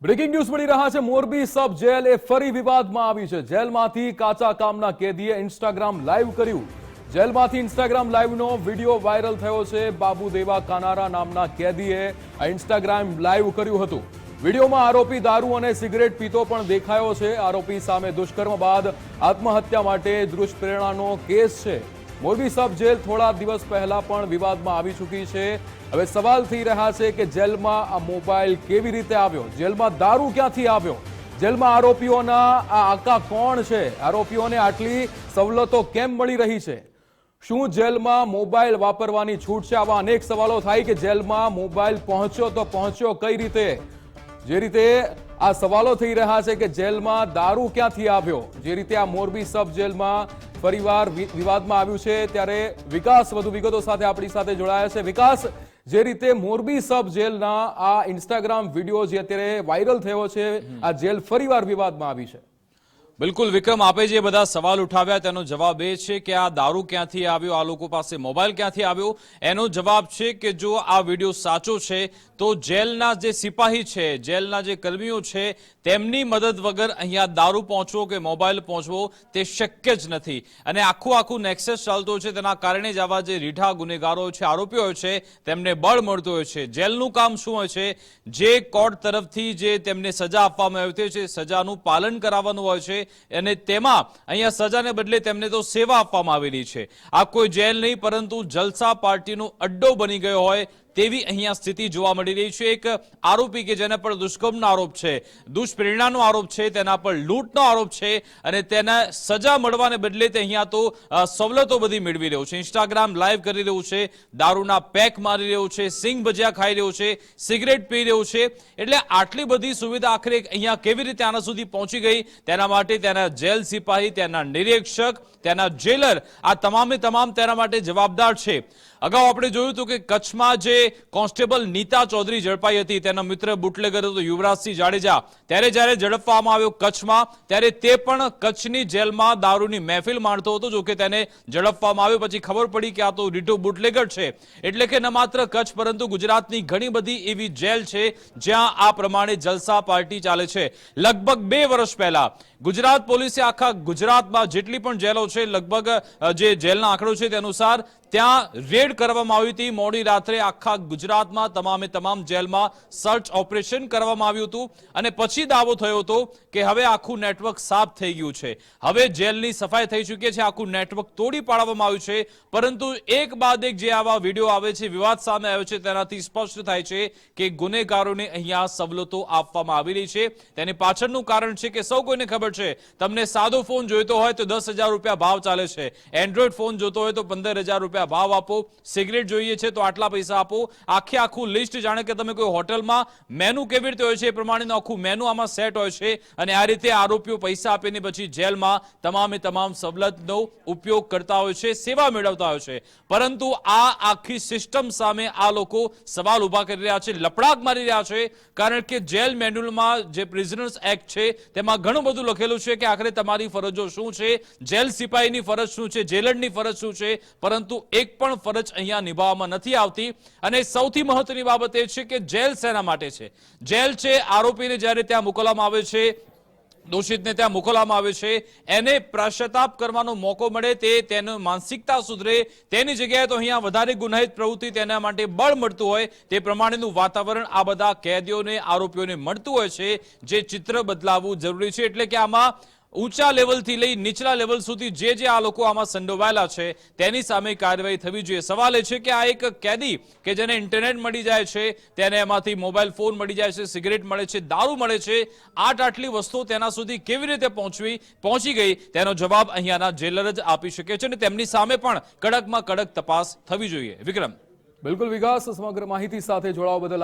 Breaking news મળી રહ્યા છે। મોરબી સબ જેલ એ ફરી વિવાદમાં આવી છે। જેલમાંથી કાચા કામના કેદીએ ઇન્સ્ટાગ્રામ લાઈવ કર્યું। જેલમાંથી ઇન્સ્ટાગ્રામ લાઈવનો વિડીયો વાયરલ થયો છે। બાબુદેવા કાનારા નામના કેદીએ આ ઇન્સ્ટાગ્રામ લાઈવ કર્યું હતું। વિડીયોમાં આરોપી દારૂ અને સિગરેટ પીતો પણ દેખાયો છે। આરોપી સામે દુષ્કર્મ બાદ આત્મહત્યા માટે દુષ્પ્રેરણાનો કેસ છે। મોરબી સબ જેલ થોડા દિવસ પહેલા પણ વિવાદમાં આવી ચૂકી છે। હવે સવાલ થઈ રહ્યા છે કે જેલમાં આ મોબાઈલ કેવી રીતે આવ્યો, જેલમાં દારૂ ક્યાંથી આવ્યો, જેલમાં આરોપીઓના આ આકા કોણ છે, આરોપીઓને આટલી સવલતો કેમ મળી રહી છે, શું જેલમાં મોબાઈલ વાપરવાની છૂટ છે? આવા અનેક સવાલો થાય કે જેલમાં મોબાઈલ પહોંચ્યો તો પહોંચ્યો કઈ રીતે? જે રીતે આ સવાલો થઈ રહ્યા છે કે જેલમાં દારૂ ક્યાંથી આવ્યો, જે રીતે આ મોરબી સબ જેલમાં ફરીવાર વિવાદમાં આવ્યું છે, ત્યારે વિકાસ વધુ વિગતો સાથે આપણી સાથે જોડાયા છે। વિકાસ, જે રીતે મોરબી સબ જેલના આ ઇન્સ્ટાગ્રામ વિડીયો જે અત્યારે વાયરલ થયો છે, આ જેલ ફરીવાર વિવાદમાં આવી છે। બિલકુલ વિક્રમ, આપે જે બધા સવાલ ઉઠાવ્યા તેનો જવાબ એ છે કે આ દારૂ ક્યાંથી આવ્યો, આ લોકો પાસે મોબાઈલ ક્યાંથી આવ્યો, એનો જવાબ છે કે જો આ વિડીયો સાચો છે તો જેલના જે સિપાહી છે, જેલના જે કર્મીઓ છે, તેમની મદદ વગર અહીંયા દારૂ પહોંચવો કે મોબાઈલ પહોંચવો તે શક્ય જ નથી। અને આખું નેક્સસ ચાલતો છે, તેના કારણે જ આવા જે રીઢા ગુનેગારો છે, આરોપીઓ હોય છે, તેમને બળ મળતું હોય છે। જેલનું કામ શું હોય છે? જે કોર્ટ તરફથી જે તેમને સજા આપવામાં આવી છે, સજાનું પાલન કરાવવાનું હોય છે, અને તેમાં અહીંયા સજાને બદલે તેમને તો સેવા આપવામાં આવેલી છે। આ કોઈ જેલ નહીં પરંતુ જલસા પાર્ટીનો અડ્ડો બની ગયો હોય તેવી અહીંયા સ્થિતિ જોવા મળી રહી છે। એક આરોપી કે જેના પર દુષ્કર્મનો આરોપ છે, દુષ્પ્રેરણાનો આરોપ છે, તેના પર લૂંટનો આરોપ છે, અને તેને સજા મળવાને બદલે તે અહીંયા તો સવલતો બધી મેળવી રહ્યો છે। ઇન્સ્ટાગ્રામ લાઈવ કરી રહ્યું છે, દારૂના પેક મારી રહ્યું છે, સિંગ ભજીયા ખાઈ રહ્યું છે, સિગરેટ પી રહ્યું છે। એટલે આટલી બધી સુવિધા આખરે અહીંયા કેવી રીતે આના સુધી પહોંચી ગઈ, તેના માટે તેના જેલ સિપાહી, તેના નિરીક્ષક, તેના જેલર, આ તમામે તમામ તેના માટે જવાબદાર છે। અગાઉ આપણે જોયું હતું કે કચ્છમાં જે કોન્સ્ટેબલ નીતા ચૌધરી ઝડપાઈ હતી, તેના મિત્ર બુટલેગર હતો યુવરાજસિંહ જાડેજા, ત્યારે જ્યારે ઝડપવામાં આવ્યો કચ્છમાં, ત્યારે તે પણ કચ્છની જેલમાં દારૂની મહેફિલ માણતો હતો। જો કે તેને ઝડપવામાં આવ્યો પછી ખબર પડી કે આ તો રીઢો બુટલેગર છે। એટલે કે ન માત્ર કચ્છ પરંતુ ગુજરાતની ઘણી બધી એવી જેલ છે જ્યાં આ પ્રમાણે જલસા પાર્ટી ચાલે છે। લગભગ 2 વર્ષ પહેલા ગુજરાત પોલીસે આખા ગુજરાતમાં જેટલી પણ જેલો છે, લગભગ જે જેલના આંકડો છે તે અનુસાર ત્યાં રેડ કરવામાં આવી હતી। મોડી રાત્રે આખા ગુજરાતમાં તમામે તમામ જેલમાં સર્ચ ઓપરેશન કરવામાં આવ્યું હતું, અને પછી દાવો થયો હતો કે હવે આખું નેટવર્ક સાફ થઈ ગયું છે, હવે જેલની સફાઈ થઈ ચૂકી છે, આખું નેટવર્ક તોડી પાડવામાં આવ્યું છે। પરંતુ એક બાદ એક જે આવા વિડીયો આવે છે, વિવાદ સામે આવ્યો છે, તેનાથી સ્પષ્ટ થાય છે કે ગુનેગારોને અહીંયા સવલતો આપવામાં આવી રહી છે। તેની પાછળનું કારણ છે કે સૌ કોઈને ખબર છે, તમને સાદો ફોન જોઈતો હોય તો 10,000 રૂપિયા ભાવ ચાલે છે, એન્ડ્રોઈડ ફોન જોતો હોય તો 15,000 રૂપિયા ભાવ આપો, સિગરેટ જોઈએ છે તો આટલા પૈસા આપો, આખું લિસ્ટ, જાણે કે તમે કોઈ હોટલમાં મેનુ કેવી રીતે હોય છે એ પ્રમાણેનું આખું મેનુ આમાં સેટ હોય છે। અને આ રીતે આરોપીઓ પૈસા આપીને પછી જેલમાં તમામે તમામ સવલતનો ઉપયોગ કરતા હોય છે, સેવા મેળવતા હોય છે। પરંતુ આ આખી સિસ્ટમ સામે આ લોકો સવાલ ઉભા કરી રહ્યા છે, લપડાક મારી રહ્યા છે, કારણ કે જેલ મેન્યુઅલમાં જે પ્રિઝનર્સ એક્ટ છે તેમાં ઘણું બધું લખેલું છે કે આખરે તમારી ફરજો શું છે, જેલ સિપાહીની ફરજ શું છે, જેલરની ફરજ શું છે, પરંતુ એક પણ ફરજ અહીંયા નિભાવવામાં નથી આવતી। અને સૌથી મહત્વની બાબત એ છે કે જેલ શેના માટે છે? જેલ છે આરોપીને જ્યારે ત્યાં મોકલવામાં આવે છે, દોષિતને ત્યાં મોકલવામાં આવે છે, એને પશ્ચાતાપ કરવાનો મોકો મળે, તેની માનસિકતા સુધરે, તેની જગ્યાએ તો અહીંયા વધારે ગુનાહિત પ્રવૃત્તિ તેના માટે બળ મળતું હોય તે પ્રમાણેનું વાતાવરણ આ બધા કેદીઓને, આરોપીઓને મળતું હોય છે, જે ચિત્ર બદલાવવું જરૂરી છે। એટલે કે આમાં ઊંચા લેવલથી લઈ નીચલા લેવલ સુધી જે આ લોકો આમાં સંડોવાયેલા છે તેની સામે કાર્યવાહી થવી જોઈએ। સવાલ એ છે કે આ એક કેદી કે જેને ઇન્ટરનેટ મળી જાય છે, તેને એમાંથી મોબાઈલ ફોન મળી જાય છે, સિગરેટ મળે છે, દારૂ મળે છે, આટલી વસ્તુઓ તેના સુધી કેવી રીતે પહોંચી ગઈ, તેનો જવાબ અહીંયાના જેલર જ આપી શકે છે, અને તેમની સામે પણ કડકમાં કડક તપાસ થવી જોઈએ। વિક્રમ, બિલકુલ વિકાસ, સમગ્ર માહિતી સાથે જોડાવા બદલ